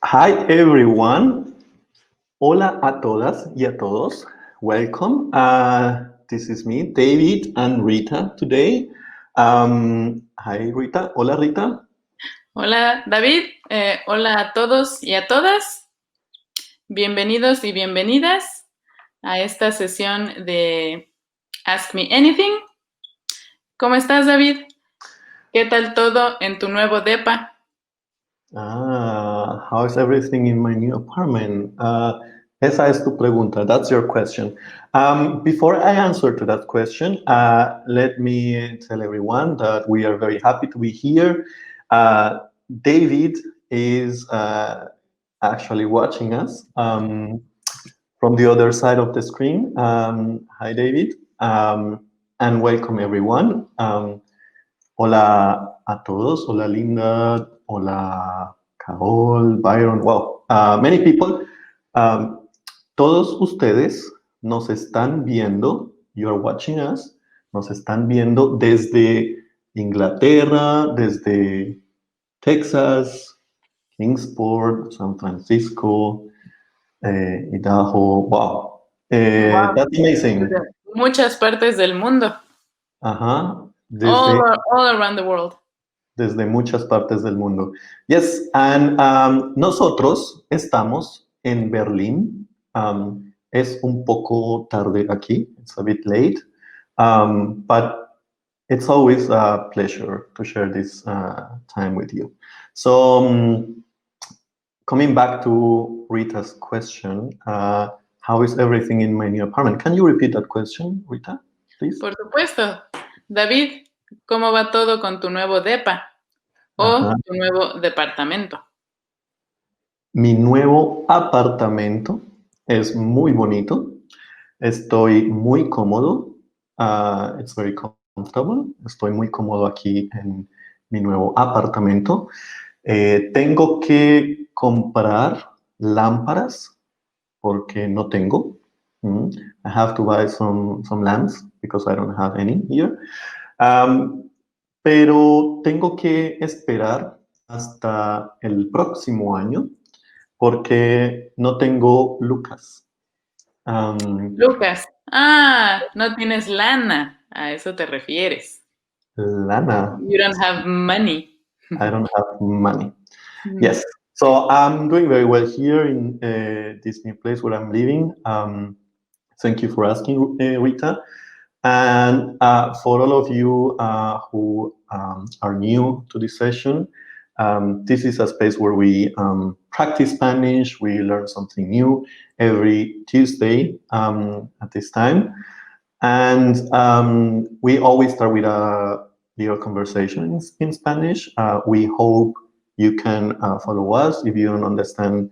Hi everyone. Hola a todas y a todos. Welcome. This is me, David and Rita today. Hi Rita. Hola Rita. Hola David, hola a todos y a todas. Bienvenidos y bienvenidas a esta sesión de Ask Me Anything. ¿Cómo estás, David? ¿Qué tal todo en tu nuevo depa? How's everything in my new apartment? Esa es tu pregunta. That's your question. Before I answer to that question, let me tell everyone that we are very happy to be here. David is actually watching us from the other side of the screen. Hi, David, and welcome everyone. Hola a todos. Hola, Linda. Hola, Carol, Byron. Wow, many people. Todos ustedes nos están viendo. You are watching us. Nos están viendo desde Inglaterra, desde Texas, Kingsport, San Francisco, Idaho. Wow. Wow. That's amazing. Desde muchas partes del mundo. Ajá. All around the world. Desde muchas partes del mundo. Yes, and nosotros estamos en Berlín. Es un poco tarde aquí. It's a bit late. But it's always a pleasure to share this time with you. So, coming back to Rita's question, how is everything in my new apartment? Can you repeat that question, Rita, please? Por supuesto. David, ¿cómo va todo con tu nuevo depa o tu nuevo departamento? Mi nuevo apartamento es muy bonito. Estoy muy cómodo. It's very comfortable. Estoy muy cómodo aquí en mi nuevo apartamento. Tengo que comprar lámparas porque no tengo. I have to buy some lamps because I don't have any here. Pero tengo que esperar hasta el próximo año porque no tengo lucas. Lucas, no tienes lana. A eso te refieres. Lana. You don't have money. I don't have money. Yes. So I'm doing very well here in this new place where I'm living. Thank you for asking, Rita. And for all of you who are new to this session, this is a space where we practice Spanish. We learn something new every Tuesday at this time. And we always start with a little conversation in Spanish. We hope you can follow us. If you don't understand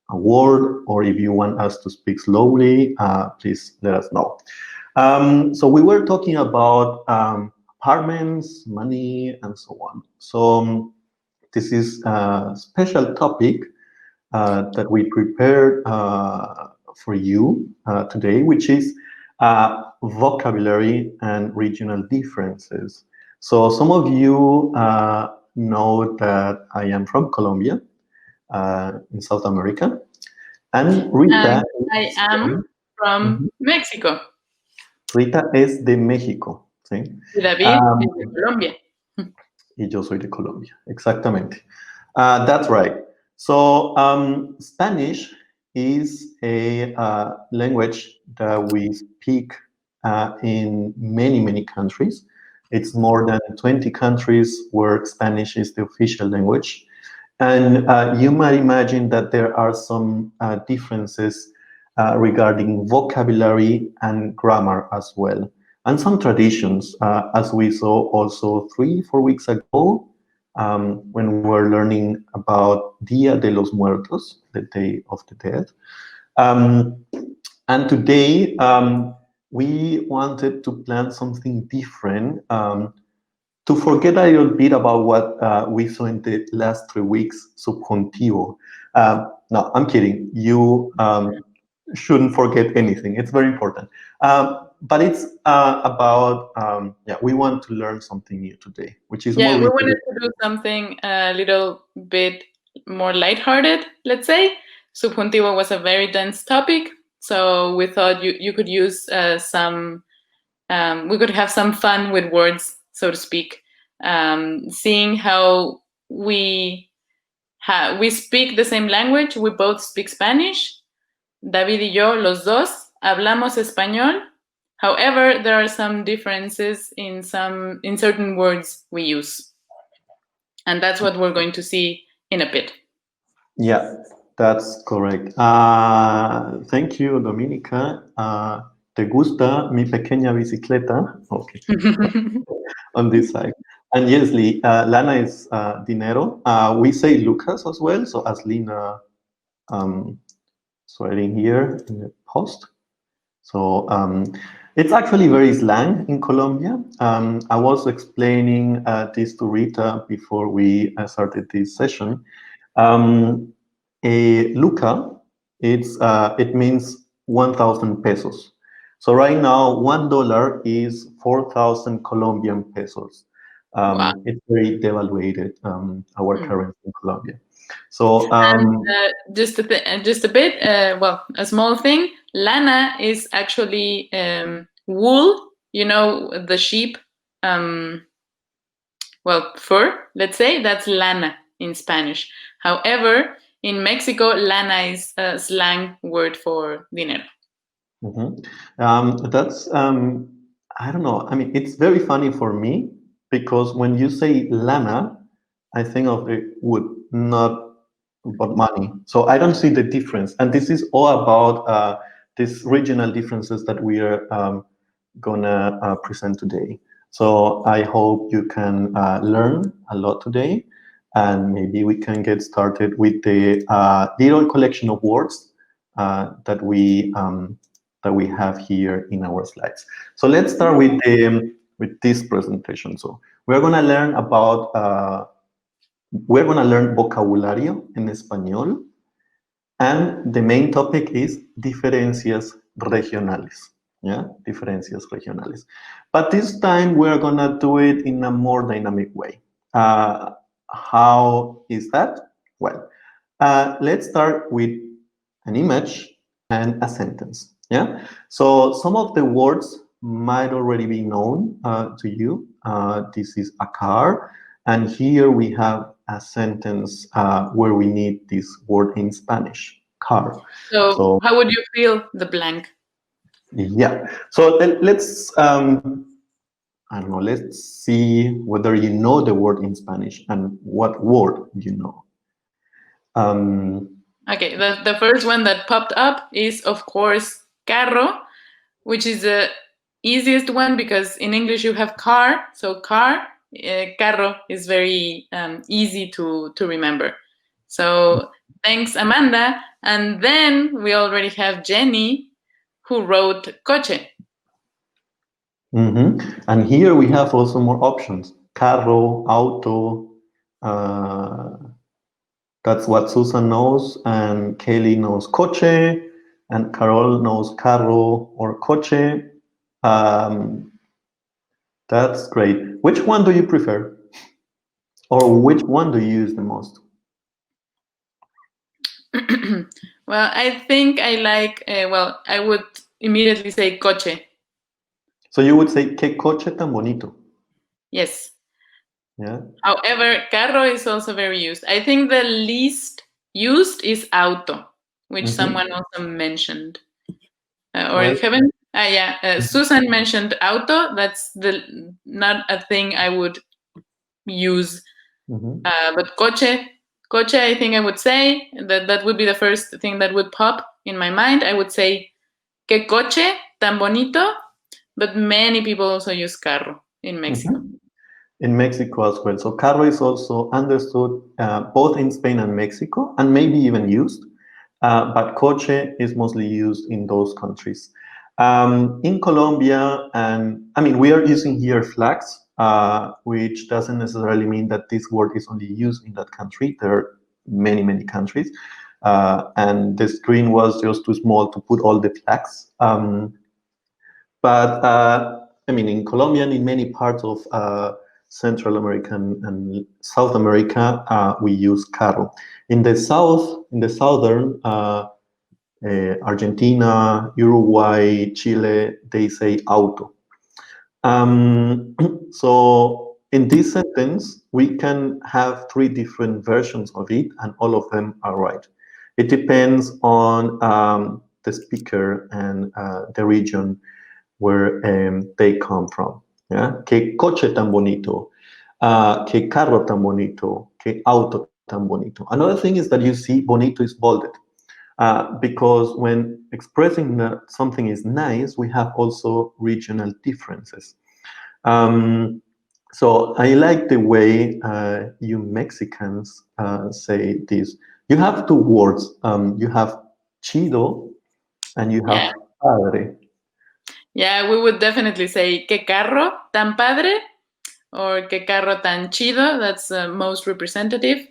a word or if you want us to speak slowly, please let us know. So we were talking about apartments, money, and so on. So this is a special topic that we prepared for you today, which is vocabulary and regional differences. So some of you know that I am from Colombia in South America. And Rita I am from Mexico. Rita es de México, ¿sí? Y David es de Colombia. Y yo soy de Colombia, exactamente. That's right. So Spanish is a language that we speak in many, many countries. It's more than 20 countries where Spanish is the official language. And you might imagine that there are some differences regarding vocabulary and grammar as well. And some traditions, as we saw also 3-4 weeks ago, when we were learning about Dia de los Muertos, the Day of the Dead. And today, we wanted to plan something different, to forget a little bit about what we saw in the last 3 weeks, subjuntivo. No, I'm kidding. You shouldn't forget anything. It's very important. But it's about, we want to learn something new today, which is more. We wanted to do something a little bit more lighthearted, let's say. Subjuntivo was a very dense topic, so we thought you could use we could have some fun with words, so to speak, seeing how we speak the same language. We both speak Spanish. David y yo, los dos, hablamos español. However, there are some differences in certain words we use. And that's what we're going to see in a bit. Yeah, that's correct. Thank you, Dominica. ¿Te gusta mi pequeña bicicleta? Okay. On this side. And yes, Lana is dinero. We say Lucas as well. So as Lina writing here in the post. So it's actually very slang in Colombia. I was explaining this to Rita before we started this session. A luca, it means 1,000 pesos. So right now, $1 is 4,000 Colombian pesos. Wow. It's very devaluated, our currency in Colombia. So just a bit, a small thing. Lana is actually wool. You know, the sheep, fur. Let's say that's lana in Spanish. However, in Mexico, lana is a slang word for dinero. That's I don't know. I mean, it's very funny for me because when you say lana, I think of the wood, not about money. So I don't see the difference. And this is all about these regional differences that we are gonna present today. So I hope you can learn a lot today, and maybe we can get started with the little collection of words that we have here in our slides. So let's start with this presentation. So we're gonna learn about vocabulario en español, and the main topic is diferencias regionales. Yeah, diferencias regionales. But this time we're gonna do it in a more dynamic way. How is that? Well, let's start with an image and a sentence. Yeah. So some of the words might already be known to you. This is a car, and here we have a sentence where we need this word in Spanish, car. So how would you feel the blank? Yeah. So let's I don't know. Let's see whether you know the word in Spanish and what word you know. Okay, the first one that popped up is, of course, carro, which is the easiest one because in English you have car, so car, carro is very easy to remember. So thanks, Amanda. And then we already have Jenny, who wrote coche. And here we have also more options. Carro, auto, that's what Susan knows, and Kelly knows coche, and Carol knows carro or coche. That's great. Which one do you prefer? Or which one do you use the most? Well, I think I like, I would immediately say coche. So you would say, ¿qué coche tan bonito? Yes. Yeah. However, carro is also very used. I think the least used is auto, which someone also mentioned. Kevin? Susan mentioned auto. That's not a thing I would use. But coche, I think I would say that would be the first thing that would pop in my mind. I would say, ¿qué coche tan bonito? But many people also use carro in Mexico. In Mexico as well. So carro is also understood both in Spain and Mexico, and maybe even used. But coche is mostly used in those countries. In Colombia, and I mean, we are using here flags, which doesn't necessarily mean that this word is only used in that country. There are many, many countries. And the screen was just too small to put all the flags. But I mean, in Colombia and in many parts of Central America and South America, we use carro. In the southern Argentina, Uruguay, Chile, they say auto. So in this sentence, we can have three different versions of it, and all of them are right. It depends on the speaker and the region where they come from. Yeah? Que coche tan bonito, que carro tan bonito, que auto tan bonito. Another thing is that you see bonito is bolded. Because when expressing that something is nice, we have also regional differences. So I like the way you Mexicans say this. You have two words. You have chido and you have padre. Yeah, we would definitely say que carro tan padre or que carro tan chido. That's most representative.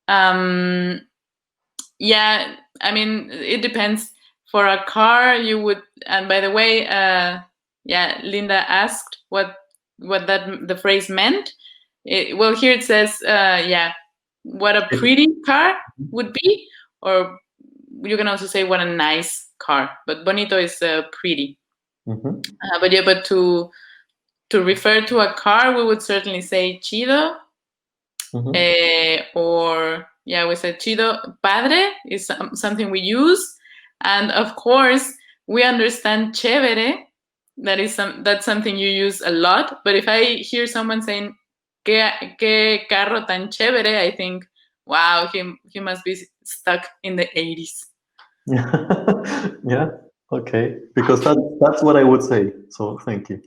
Yeah, I mean, it depends. For a car, you would. And by the way, yeah, Linda asked what the phrase meant. Well, here it says, yeah, what a pretty car would be, or you can also say what a nice car. But bonito is pretty. Mm-hmm. But yeah, but to refer to a car, we would certainly say chido. Or yeah, we said chido. Padre is something we use, and of course we understand chévere. That's something you use a lot. But if I hear someone saying que carro tan chévere, I think, wow, he must be stuck in the 80s. Yeah. Okay. Because that's what I would say. So thank you.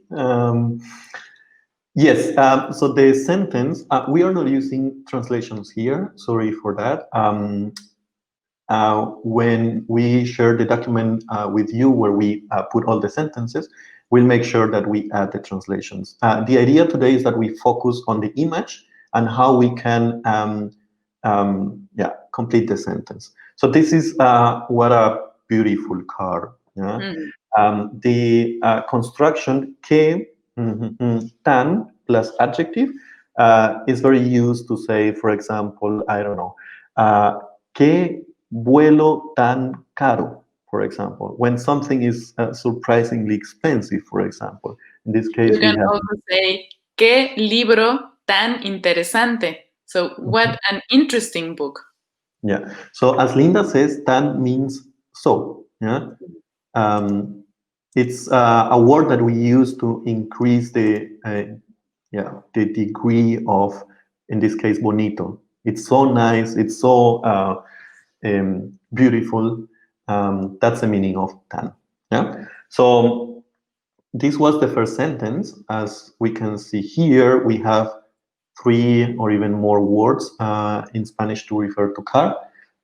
Yes, so the sentence, we are not using translations here, sorry for that. When we share the document with you where we put all the sentences, we'll make sure that we add the translations. The idea today is that we focus on the image and how we can complete the sentence. So this is what a beautiful car. Yeah? The construction que tan plus adjective is very used to say, for example, I don't know, que vuelo tan caro, for example, when something is surprisingly expensive, for example. In this case, you can also say, qué libro tan interesante. So, what an interesting book. Yeah. So, as Linda says, tan means so. Yeah. It's a word that we use to increase the degree of, in this case, bonito. It's so nice. It's so beautiful. That's the meaning of tan. Yeah. So this was the first sentence. As we can see here, we have three or even more words in Spanish to refer to car,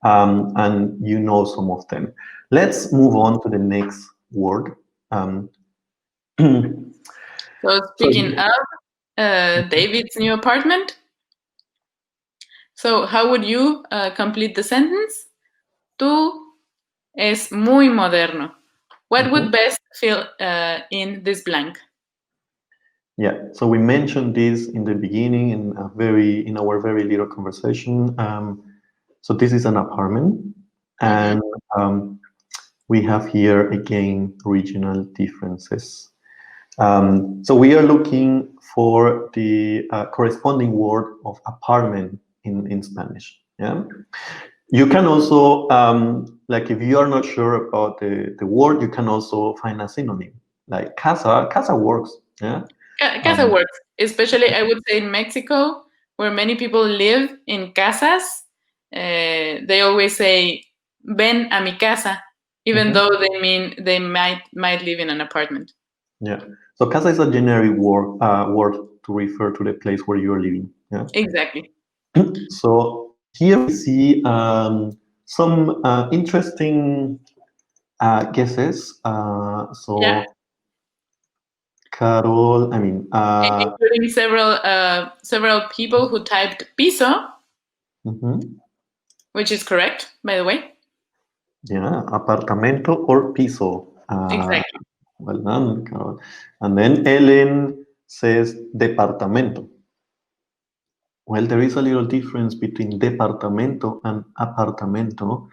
and you know some of them. Let's move on to the next word. So speaking of David's new apartment, so how would you complete the sentence? Tú es muy moderno. What would best fill in this blank? Yeah, so we mentioned this in the beginning in our very little conversation. So this is an apartment, and we have here again regional differences. So we are looking for the corresponding word of apartment in Spanish. Yeah. You can also, like if you are not sure about the word, you can also find a synonym. Like casa. Casa works. Yeah. Casa works, especially I would say in Mexico, where many people live in casas. They always say "ven a mi casa," even though they mean they might live in an apartment. Yeah. So casa is a generic word to refer to the place where you are living. Yeah. Exactly. So here we see some interesting guesses. Yeah. Carol, I mean, including several people who typed piso, which is correct, by the way. Yeah, apartamento or piso. Exactly. Well done, Carol. And then Ellen says departamento. Well, there is a little difference between departamento and apartamento,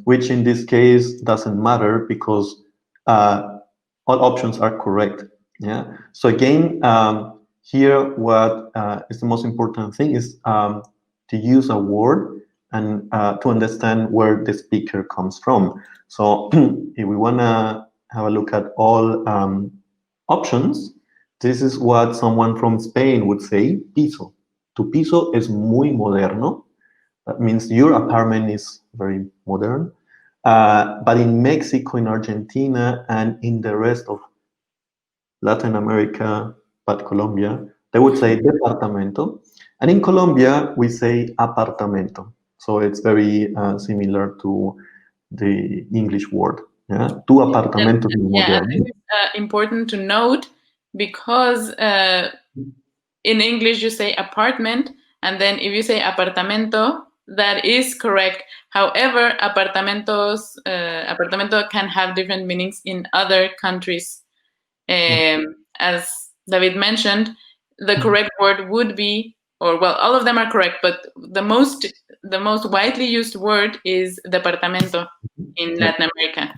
which in this case doesn't matter because uh, all options are correct. Yeah. So again, here what is the most important thing is to use a word and to understand where the speaker comes from. So if we want to have a look at all options, this is what someone from Spain would say, piso. Tu piso es muy moderno. That means your apartment is very modern. But in Mexico, in Argentina, and in the rest of Latin America, but Colombia, they would say departamento. And in Colombia, we say apartamento. So it's very similar to the English word. Yeah? Tu apartamento es muy Yeah, I moderno. think it's important to note because in English you say apartment, and then if you say apartamento, that is correct. However, apartamento can have different meanings in other countries. As David mentioned, the correct word would be, or well, all of them are correct, but the most widely used word is departamento in Latin America.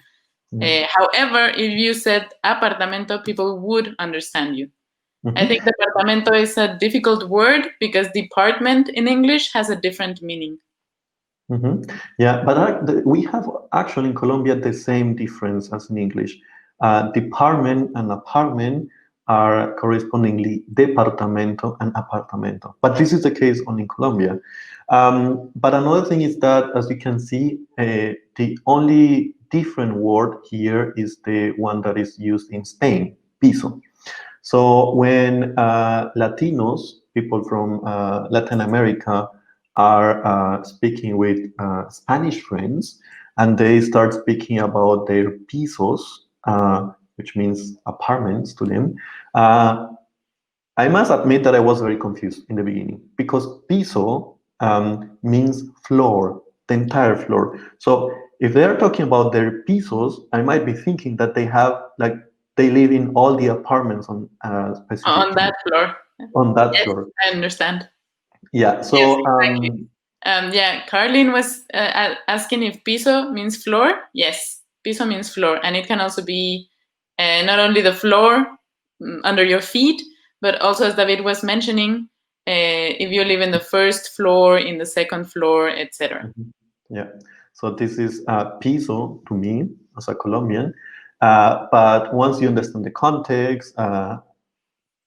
However, if you said apartamento, people would understand you. I think departamento is a difficult word because department in English has a different meaning. Yeah, but we have actually in Colombia the same difference as in English. Department and apartment are correspondingly departamento and apartamento. But this is the case only in Colombia. But another thing is that, as you can see, the only different word here is the one that is used in Spain, piso. So when Latinos, people from Latin America, are speaking with Spanish friends, and they start speaking about their pisos, which means apartments to them, I must admit that I was very confused in the beginning because piso means floor, the entire floor. So if they're talking about their pisos, I might be thinking that they have like they live in all the apartments on specific On that floor. on that Yes, floor. I understand. Yeah. Yes, So exactly. Yeah, Carlin was asking if piso means floor. Yes, piso means floor, and it can also be not only the floor under your feet, but also, as David was mentioning, if you live in the first floor, in the second floor, etc. yeah. So this is piso to me as a Colombian. But once you understand the context,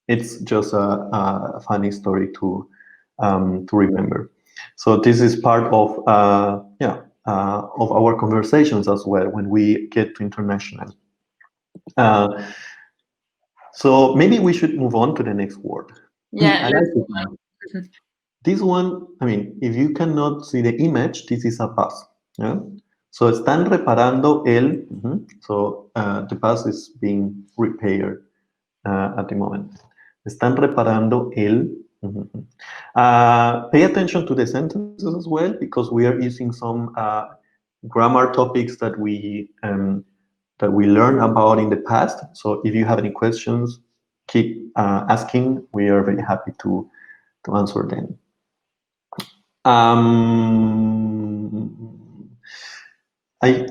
it's just a funny story to remember. So this is part of of our conversations as well when we get to international. So maybe we should move on to the next word. Yeah, I like let's this move one. on. This one, I mean, if you cannot see the image, this is a bus. Yeah? So están reparando el. So the bus is being repaired at the moment. Están reparando el. Pay attention to the sentences as well because we are using some grammar topics that we learned about in the past. So if you have any questions, keep asking. We are very happy to answer them. I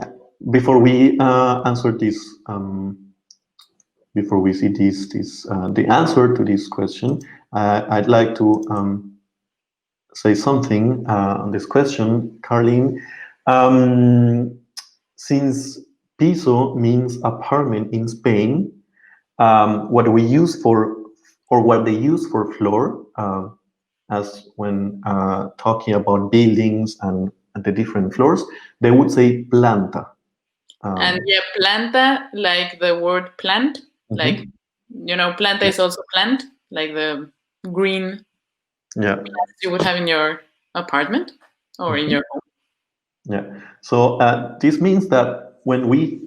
before we answer this, before we see this the answer to this question, I'd like to say something on this question, Carlene. Since piso means apartment in Spain, what we use for or what they use for floor, as when talking about buildings and the different floors, they would say planta. And yeah, planta, like the word plant, like planta is also plant, like the green plants you would have in your apartment or in your home. Yeah. So this means that when we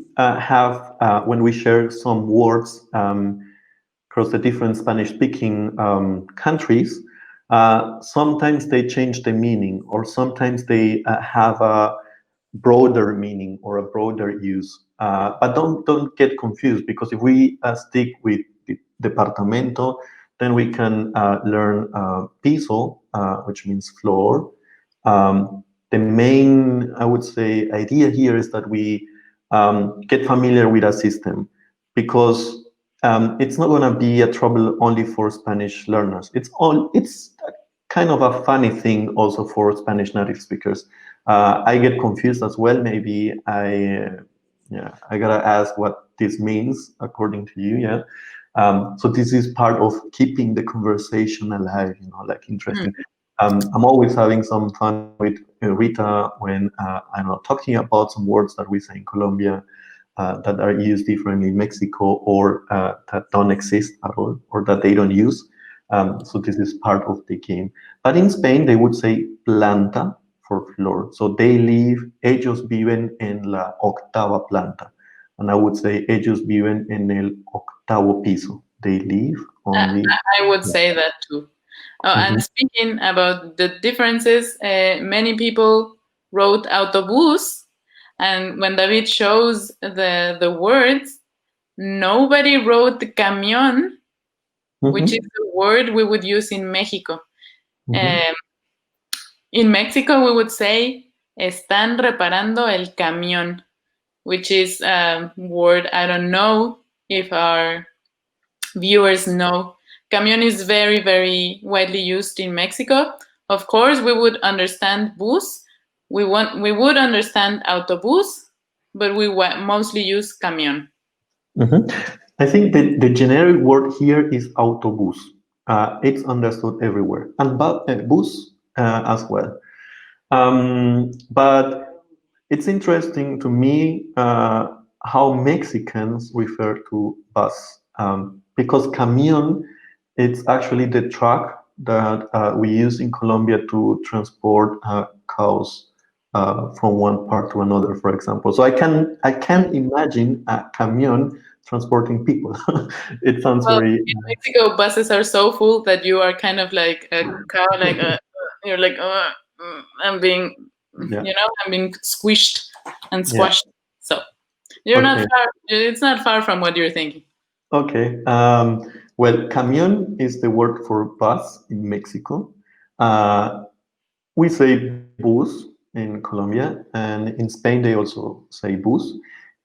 when we share some words across the different Spanish-speaking countries, sometimes they change the meaning, or sometimes they have a broader meaning or a broader use. But don't get confused because if we stick with departamento, then we can learn piso, which means floor. The main, I would say, idea here is that we get familiar with a system, because it's not going to be a trouble only for Spanish learners. It's kind of a funny thing also for Spanish native speakers. I get confused as well. Maybe I gotta ask what this means according to you. Yeah. So this is part of keeping the conversation alive, like interesting. I'm always having some fun with Rita when I'm not talking about some words that we say in Colombia that are used differently in Mexico, or that don't exist at all, or that they don't use. So this is part of the game. But in Spain, they would say planta for floor. So they live, ellos viven en la octava planta. And I would say ellos viven en el octavo piso. They live on the... I would say that too. And speaking about the differences, many people wrote autobús, and when David shows the words, nobody wrote camión, which is the word we would use in Mexico. In Mexico, we would say, están reparando el camión, which is a word I don't know if our viewers know. Camión is very, very widely used in Mexico. Of course, we would understand bus. We would understand autobús, but we mostly use camión. I think the generic word here is autobús. It's understood everywhere, and bus as well. But it's interesting to me how Mexicans refer to bus, because camión, it's actually the truck that we use in Colombia to transport cows from one part to another, for example. So I can imagine a camión transporting people. It sounds very... In Mexico, buses are so full that you are kind of like a cow, like you're like, I'm being, I'm being squished and squashed. So you're not far. It's not far from what you're thinking. Okay. Well, camión is the word for bus in Mexico. We say bus in Colombia, and in Spain they also say bus.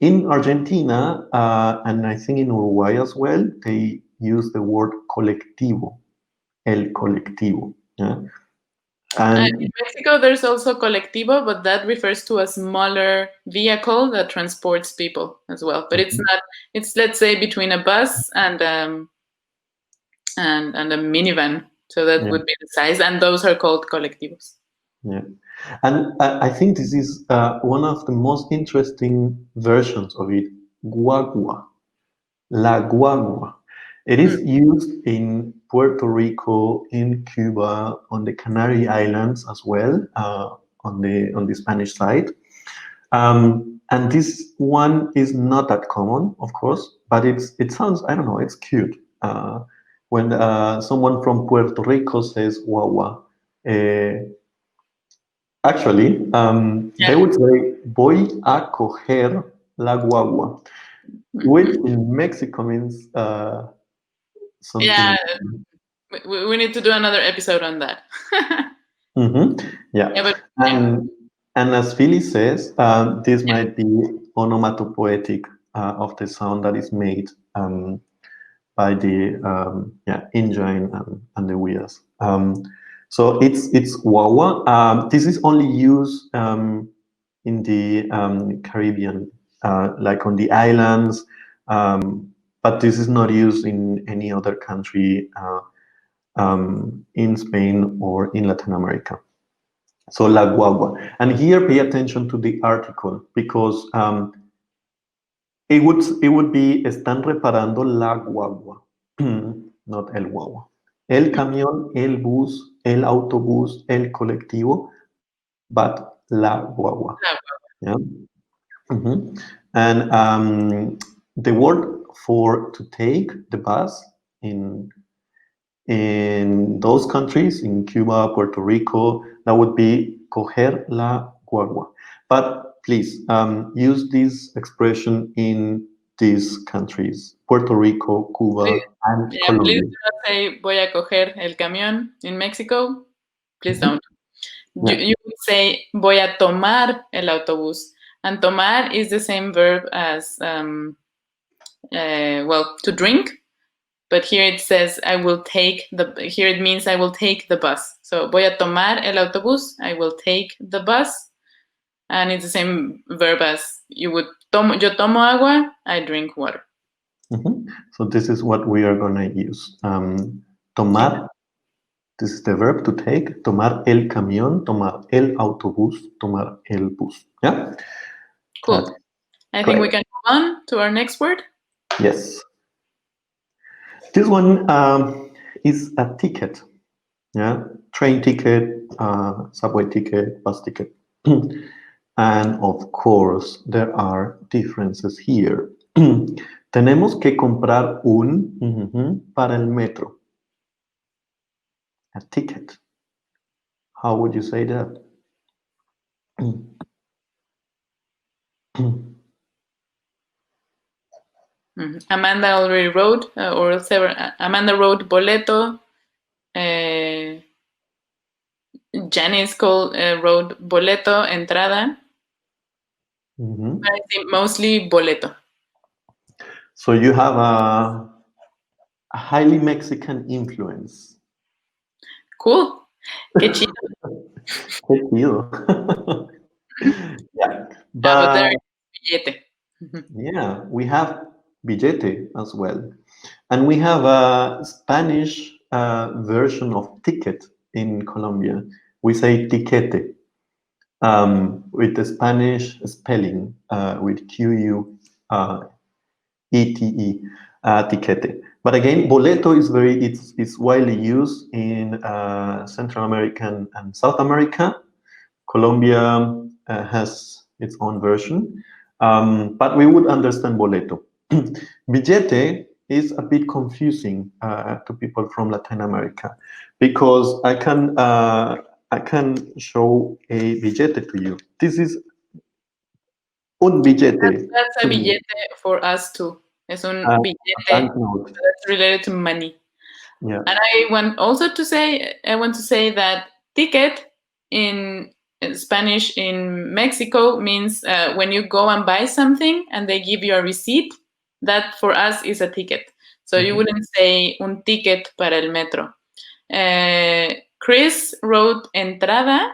In Argentina, and I think in Uruguay as well, they use the word colectivo, el colectivo. Yeah? And in Mexico, there's also colectivo, but that refers to a smaller vehicle that transports people as well. But it's not. It's, let's say, between a bus and a minivan. So that would be the size, and those are called colectivos. Yeah, and I think this is one of the most interesting versions of it. Guagua, la guagua. It is used in Puerto Rico, in Cuba, on the Canary Islands as well, on the Spanish side. And this one is not that common, of course, but it sounds, I don't know, it's cute. When someone from Puerto Rico says guagua, actually, they would say voy a coger la guagua, which in Mexico means something. Yeah, we need to do another episode on that. Yeah, and as Philly says, this might be onomatopoetic of the sound that is made by the engine and the wheels. So it's wawa. This is only used in the Caribbean, like on the islands, but this is not used in any other country in Spain or in Latin America. So la guagua. And here pay attention to the article, because it would be están reparando la guagua, not el guagua. El camión, el bus, el autobús, el colectivo, but la guagua. Yeah. And the word for to take the bus in those countries, in Cuba, Puerto Rico, that would be coger la guagua. But please use this expression in these countries, Puerto Rico, Cuba, and Please Colombia. do not say voy a coger el camión in Mexico. Please don't. Yeah. You would say voy a tomar el autobús. And tomar is the same verb as, to drink. But here it says here it means I will take the bus. So voy a tomar el autobús, I will take the bus. And it's the same verb as yo tomo agua, I drink water. So this is what we are going to use. Tomar, this is the verb to take. Tomar el camión, tomar el autobús, tomar el bus. Yeah? Cool. I think we can move on to our next word. Yes. This one is a ticket. Yeah, train ticket, subway ticket, bus ticket. And of course, there are differences here. Tenemos que comprar para el metro. A ticket. How would you say that? Amanda already wrote, Amanda wrote boleto. Janice wrote boleto, entrada. I think mostly boleto. So you have a highly Mexican influence. Cool. Qué chido. Qué chido. Yeah, but there is billete. Yeah, we have billete as well. And we have a Spanish version of ticket in Colombia. We say tiquete with the Spanish spelling with QUETE, tiquete. But again, boleto is it's widely used in Central America and South America. Colombia has its own version, but we would understand boleto. Billete is a bit confusing to people from Latin America because I can show a billete to you. This is un billete. That's a billete for us too. Es un billete that's related to money. Yeah. And I want to say that ticket in Spanish in Mexico means when you go and buy something and they give you a receipt, that for us is a ticket. So you wouldn't say un ticket para el metro. Chris wrote entrada,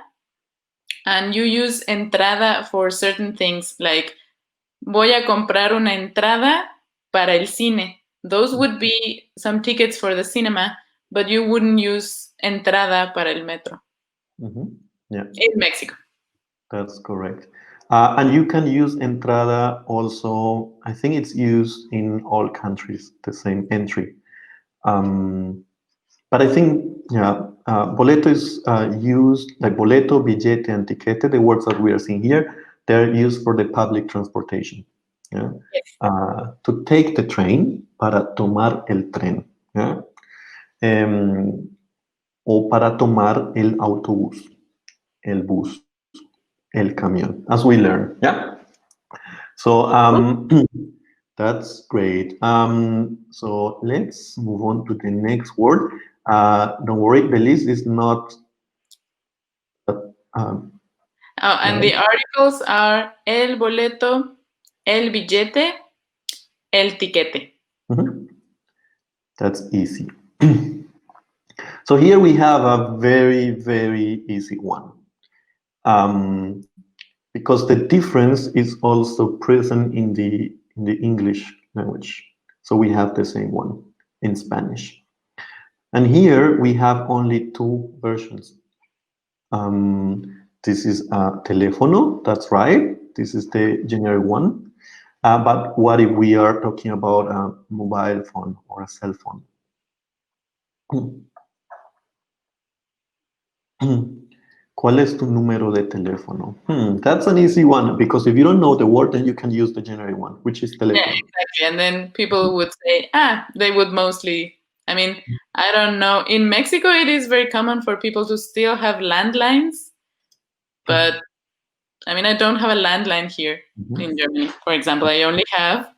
and you use entrada for certain things like voy a comprar una entrada para el cine. Those would be some tickets for the cinema, but you wouldn't use entrada para el metro. Yeah. In Mexico. That's correct. And you can use entrada also, I think it's used in all countries, the same entry. But I think, boleto is used, like boleto, billete, and tiquete, the words that we are seeing here, they're used for the public transportation. Yeah? Yes. To take the train, para tomar el tren. Yeah? O para tomar el autobús, el bus, el camión, as we learn. Yeah? So that's great. So let's move on to the next word. Don't worry, the list is not. And the articles are el boleto, el billete, el tiquete. That's easy. So here we have a very, very easy one. Because the difference is also present in the English language. So we have the same one in Spanish. And here we have only two versions. This is a teléfono, that's right. This is the generic one. But what if we are talking about a mobile phone or a cell phone? ¿Cuál es tu número de teléfono? That's an easy one, because if you don't know the word, then you can use the generic one, which is teléfono. Yeah, exactly. And then people would say, they would mostly, I mean, I don't know. In Mexico, it is very common for people to still have landlines. But, I mean, I don't have a landline here in Germany. For example, I only have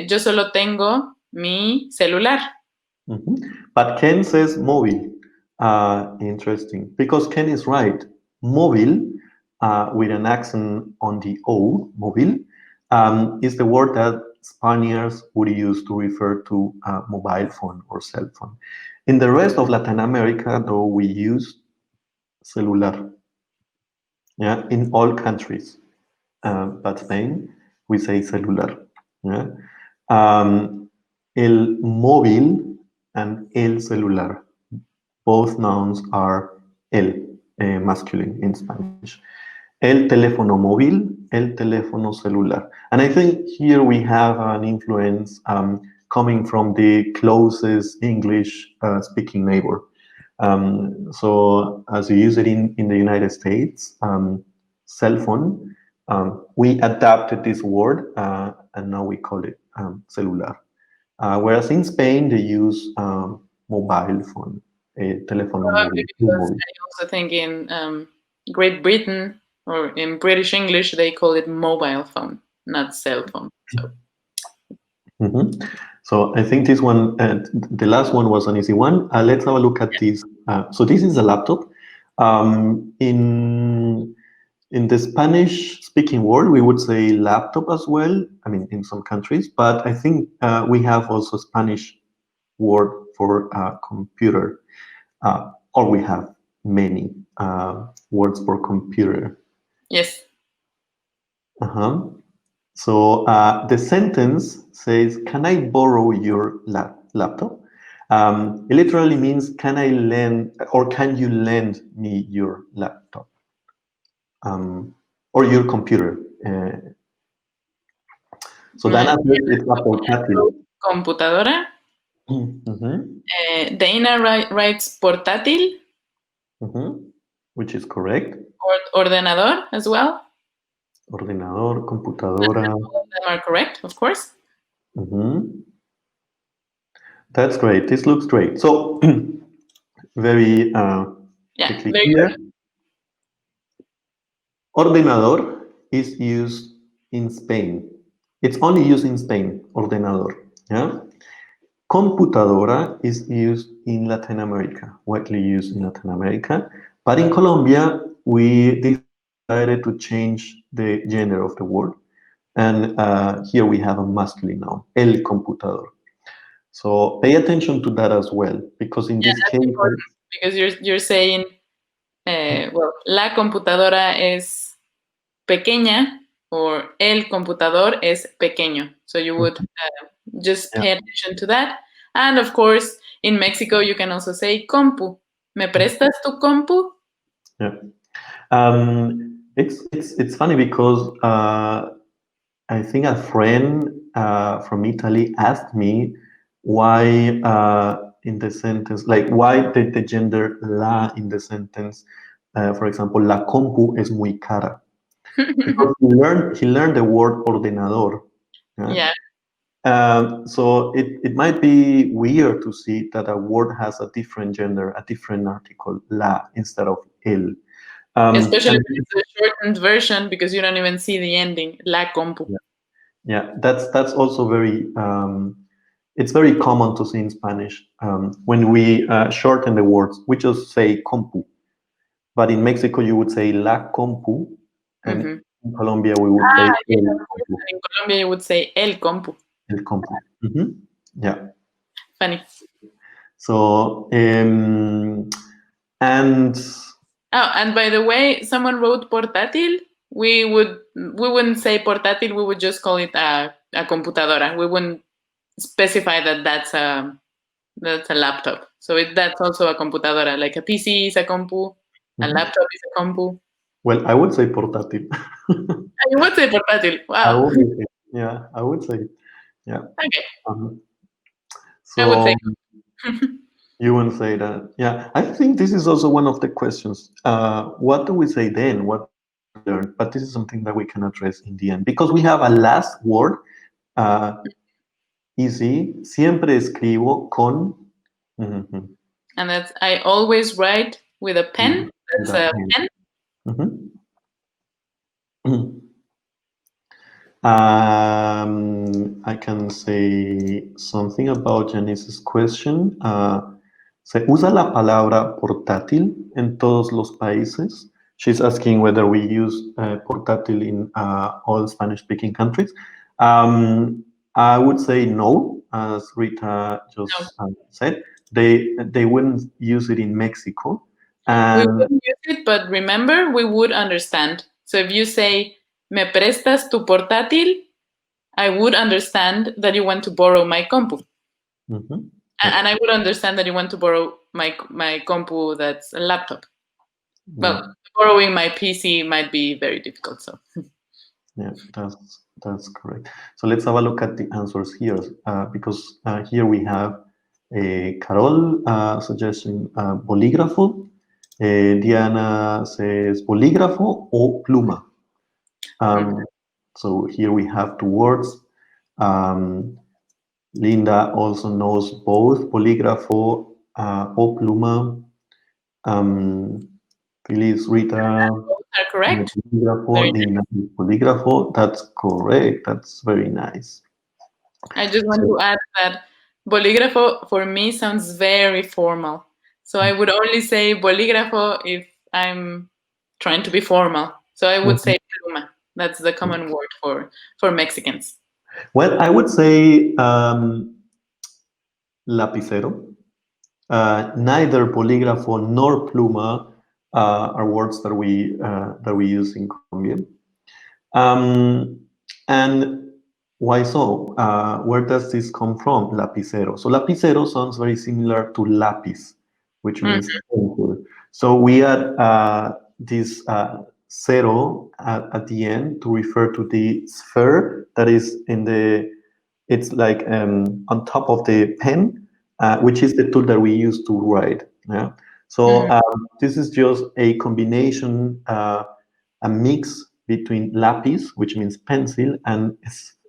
yo solo tengo mi celular. But Ken says mobile. Interesting. Because Ken is right. Mobile, with an accent on the O, mobile, is the word that Spaniards would use to refer to a mobile phone or cell phone. In the rest of Latin America, though, we use celular. Yeah, in all countries, but Spain, we say celular. Yeah? El móvil and el celular, both nouns are el, masculine in Spanish. El teléfono móvil, el teléfono celular. And I think here we have an influence coming from the closest English speaking neighbor. So as you use it in the United States, cell phone, we adapted this word and now we call it celular. Whereas in Spain, they use mobile phone, teléfono móvil. Because I also think in Great Britain or in British English, they call it mobile phone, not cell phone. So. So I think this one, the last one was an easy one. Let's have a look at this. So this is a laptop. In the Spanish-speaking world, we would say laptop as well. I mean, in some countries, but I think we have also Spanish word for computer, or we have many words for computer. Yes. So the sentence says, "Can I borrow your laptop?" It literally means, "Can I lend, or can you lend me your laptop or your computer?" So Dana says it's a portátil. Computadora. Dana writes portátil. Which is correct. Ordenador as well. Ordenador, computadora. All of them are correct, of course. That's great. This looks great. So very clear. Ordenador is used in Spain. It's only used in Spain, ordenador. Yeah. Computadora is used in Latin America, widely used in Latin America. But in Colombia, we decided to change the gender of the word. And here we have a masculine noun, el computador. So pay attention to that as well, because in this case, because you're saying, well, la computadora es pequeña or el computador es pequeño. So you would just pay attention to that. And of course, in Mexico, you can also say compu. ¿Me prestas tu compu? Yeah. It's funny because I think a friend from Italy asked me why in the sentence, like why the gender la in the sentence, for example, la compu es muy cara. Because he learned the word ordenador. Yeah. So it might be weird to see that a word has a different gender, a different article, la, instead of el. Especially if it's a shortened version, because you don't even see the ending, la compu. Yeah, that's also very, it's very common to see in Spanish. When we shorten the words, we just say compu. But in Mexico, you would say la compu. And in Colombia, we would say el compu. In Colombia, you would say el compu. El compu. Yeah. Funny. So, and by the way, someone wrote portátil. We wouldn't say portátil. We would just call it a computadora. We wouldn't specify that that's a laptop. So that's also a computadora. Like a PC is a compu, a laptop is a compu. Well, I would say portátil. You would say portátil. Wow. I would say. Yeah. Okay. So I would say. You wouldn't say that. Yeah, I think this is also one of the questions. What do we say then? What do we learn? But this is something that we can address in the end because we have a last word. Easy. Siempre escribo con. And that's I always write with a pen. That's a pen. I I can say something about Janice's question. Se usa la palabra portátil en todos los países. She's asking whether we use portátil in all Spanish-speaking countries. I would say no, as Rita just said. They wouldn't use it in Mexico. We And wouldn't use it, but remember, we would understand. So if you say, ¿me prestas tu portátil? I would understand that you want to borrow my compu. mhm, And I would understand that you want to borrow my compu that's a laptop. yeah, Well, borrowing my PC might be very difficult. So yeah, that's correct. So let's have a look at the answers here, because here we have Carol suggesting bolígrafo. Diana says bolígrafo o pluma. So here we have two words. Linda also knows both bolígrafo o pluma. Feliz, Rita, both are correct. bolígrafo, Very Lina, bolígrafo. That's correct. That's very nice. I just want to add that bolígrafo for me sounds very formal. So I would only say bolígrafo if I'm trying to be formal. So I would say pluma. That's the common word for Mexicans. Well, I would say lapicero. Neither bolígrafo nor pluma are words that we use in Colombia. And why so? Where does this come from? Lapicero. So lapicero sounds very similar to lapis, which means pencil. So we add this cero at the end to refer to the sphere that is in the. It's like on top of the pen, which is the tool that we use to write. Yeah. So this is just a combination, a mix between lapis, which means pencil, and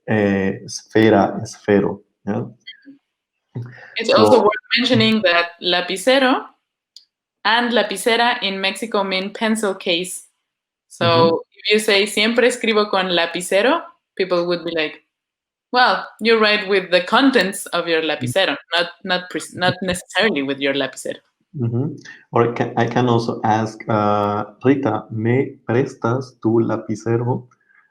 esfera, esfero. Yeah. It's also worth mentioning that lapicero and lapicera in Mexico mean pencil case. So if you say siempre escribo con lapicero, people would be like, well, you write with the contents of your lapicero, not necessarily with your lapicero. Or I can also ask Rita, ¿me prestas tu lapicero?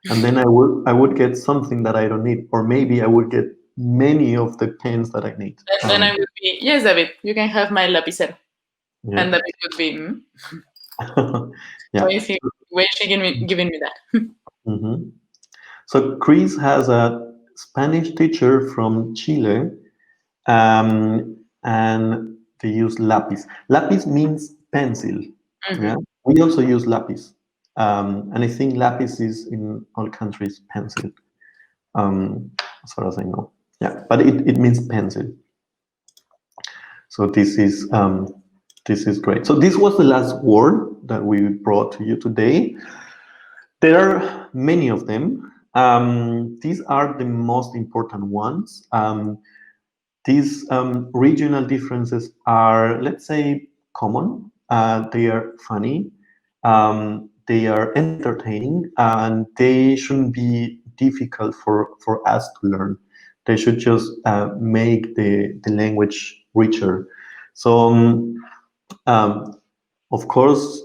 And then I would get something that I don't need, or maybe I would get many of the pens that I need. Then I would be, yes, David, you can have my lapicero. Yeah. And David would be, yeah. Why is she giving me that? So Chris has a Spanish teacher from Chile, and they use lapis. Lapis means pencil. Yeah, we also use lapis, and I think lapis is in all countries pencil, as far as I know. Yeah, but it means pencil. So this is great. So this was the last word that we brought to you today. There are many of them. These are the most important ones. These regional differences are, let's say, common. They are funny. They are entertaining, and they shouldn't be difficult for us to learn. They should just make the language richer. So, of course,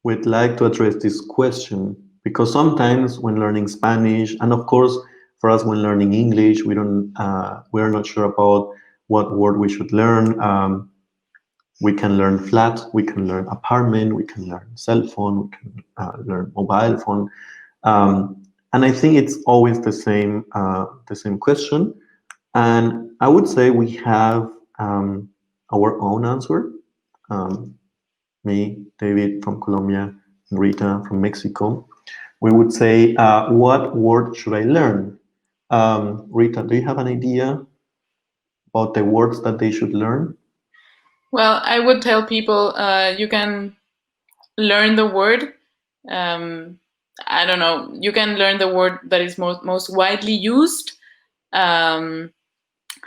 we'd like to address this question because sometimes when learning Spanish, and of course, for us when learning English, we're not sure about what word we should learn. We can learn flat, we can learn apartment, we can learn cell phone, we can learn mobile phone, and I think it's always the same question. And I would say we have our own answer. Me, David from Colombia, and Rita from Mexico. We would say, what word should I learn? Rita, do you have an idea about the words that they should learn? Well, I would tell people you can learn the word. I don't know. You can learn the word that is most widely used. However,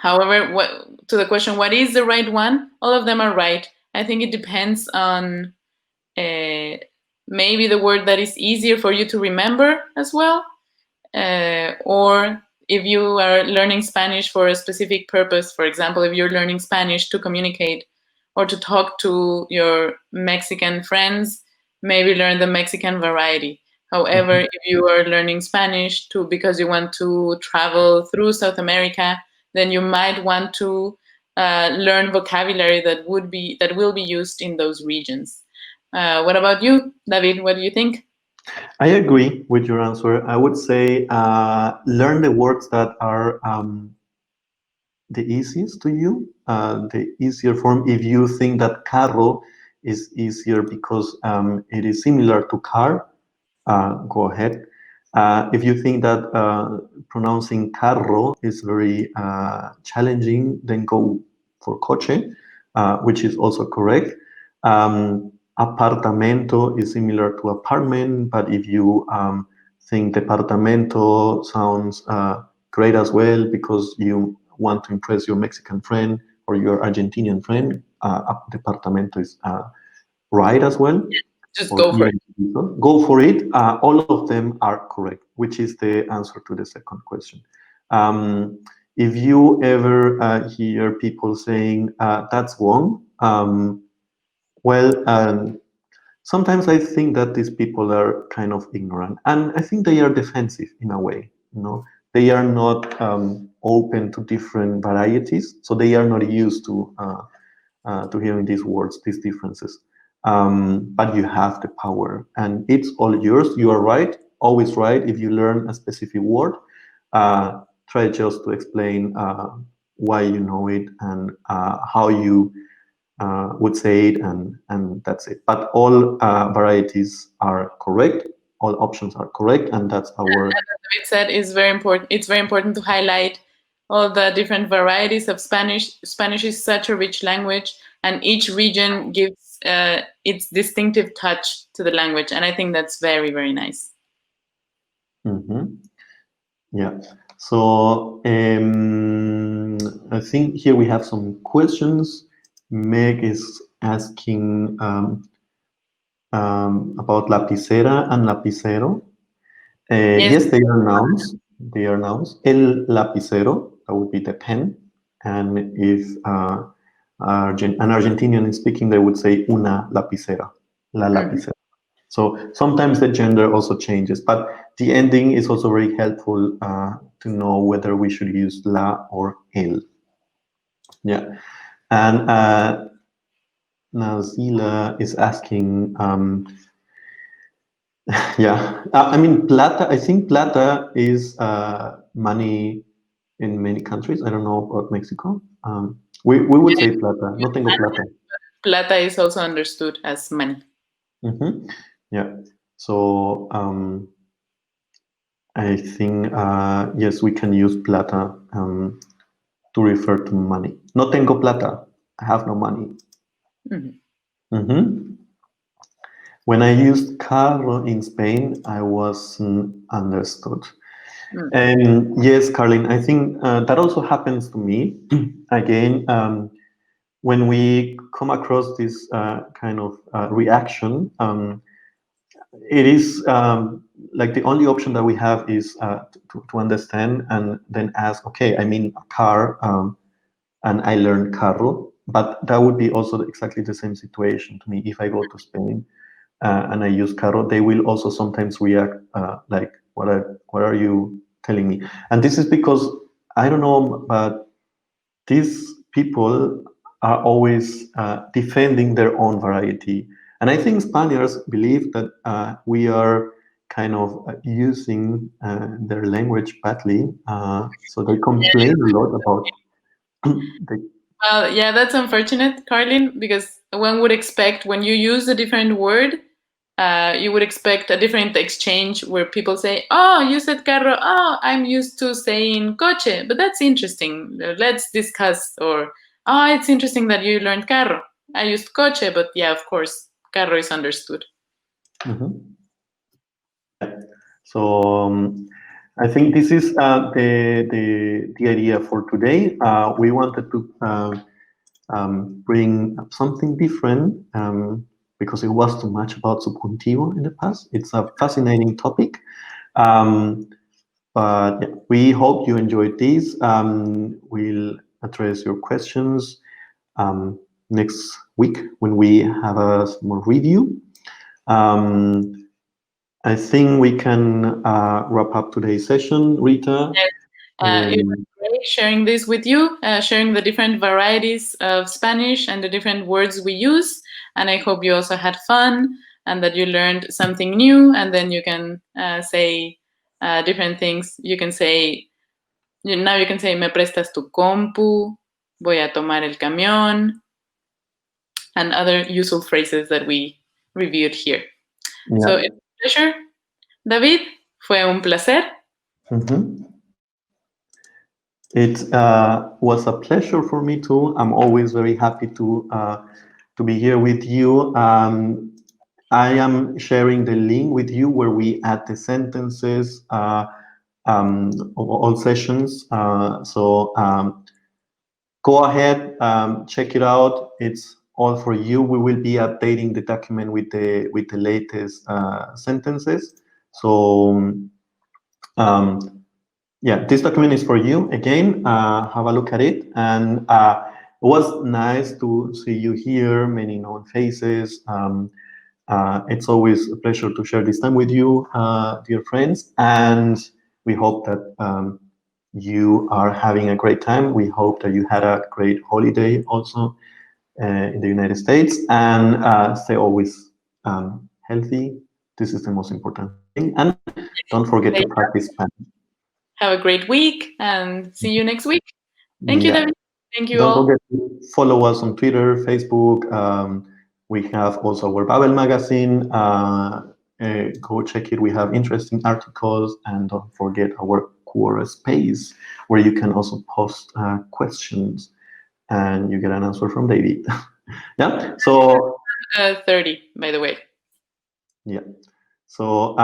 to the question, what is the right one? All of them are right. I think it depends on maybe the word that is easier for you to remember as well, or if you are learning Spanish for a specific purpose, for example, if you're learning Spanish to communicate or to talk to your Mexican friends, maybe learn the Mexican variety. However, if you are learning Spanish because you want to travel through South America, then you might want to learn vocabulary that will be used in those regions. What about you, David? What do you think? I agree with your answer. I would say learn the words that are the easiest to you, the easier form. If you think that carro is easier because it is similar to car, go ahead. If you think that pronouncing carro is very challenging, then go for coche, which is also correct. Apartamento is similar to apartment, but if you think departamento sounds great as well because you want to impress your Mexican friend or your Argentinian friend, departamento is right as well. Just go for it. Go for it. All of them are correct, which is the answer to the second question. If you ever hear people saying that's wrong, sometimes I think that these people are kind of ignorant, and I think they are defensive in a way. They are not open to different varieties, so they are not used to hearing these words, these differences. But you have the power, and it's all yours. You are right, always right. If you learn a specific word, try just to explain why you know it and how you would say it, and that's it. But all varieties are correct. All options are correct, and that's our. As David said, is very important. It's very important to highlight all the different varieties of Spanish. Spanish is such a rich language, and each region gives its distinctive touch to the language, and I think that's very, very nice. Yeah. So I think here we have some questions. Meg is asking about lapicera and lapicero. Yes, they are nouns. They are nouns. El lapicero, that would be the pen. And if an Argentinian is speaking, they would say una lapicera, la lapicera. So sometimes the gender also changes, but the ending is also very helpful to know whether we should use la or el. Yeah. And Nazila is asking, yeah, I mean, plata, I think plata is money in many countries. I don't know about Mexico. We would say plata, no tengo plata. Plata is also understood as money. Yeah. So I think, yes, we can use plata to refer to money. No tengo plata. I have no money. When I used carro in Spain, I wasn't understood. And yes, Carlin, I think that also happens to me. Again, when we come across this kind of reaction, it is like the only option that we have is to understand and then ask, okay, I mean a car, and I learned carro, but that would be also exactly the same situation to me. If I go to Spain and I use carro, they will also sometimes react like, what are you telling me? And this is because, I don't know, but these people are always defending their own variety. And I think Spaniards believe that we are kind of using their language badly. So they complain a lot about Well, yeah, that's unfortunate, Carlin, because one would expect when you use a different word, you would expect a different exchange where people say, oh, you said carro, oh, I'm used to saying coche, but that's interesting. Let's discuss. Or, oh, it's interesting that you learned carro. I used coche, but yeah, of course, carro is understood. So I think this is the idea for today. We wanted to bring something different because it was too much about subjuntivo in the past. It's a fascinating topic, but But yeah, we hope you enjoyed this. We'll address your questions next week when we have a small review. I think we can wrap up today's session, Rita. It was great sharing this with you, sharing the different varieties of Spanish and the different words we use. And I hope you also had fun and that you learned something new. And then you can say different things. You can say, now you can say, me prestas tu compu, voy a tomar el camión, and other useful phrases that we reviewed here. Yeah. So it's a pleasure. David, fue un placer. It was a pleasure for me too. I'm always very happy to be here with you. I am sharing the link with you where we add the sentences all sessions. So go ahead, check it out. It's all for you. We will be updating the document with the latest sentences. So yeah, this document is for you. Again, have a look at it. And it was nice to see you here, many known faces. It's always a pleasure to share this time with you, dear friends. And we hope that you are having a great time. We hope that you had a great holiday also in the United States. And stay always healthy. This is the most important thing. And don't forget to practice Spanish. Have a great week and see you next week. Thank you, David. Thank you Don't all. forget to follow us on Twitter, Facebook. We have also our Babel magazine. Go check it. We have interesting articles. And don't forget our Quora space, where you can also post questions and you get an answer from David. Yeah. So 30, by the way. Yeah. So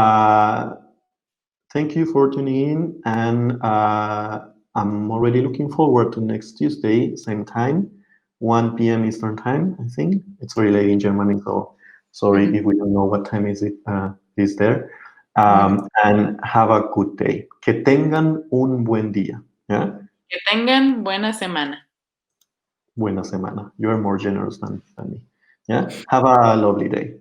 thank you for tuning in, and I'm already looking forward to next Tuesday, same time, 1 p.m. Eastern time. I think it's very late in Germany, so sorry if we don't know what time is it is there. And have a good day. Que tengan un buen día. Yeah. Que tengan buena semana. Buena semana. You're more generous than me. Yeah. Have a lovely day.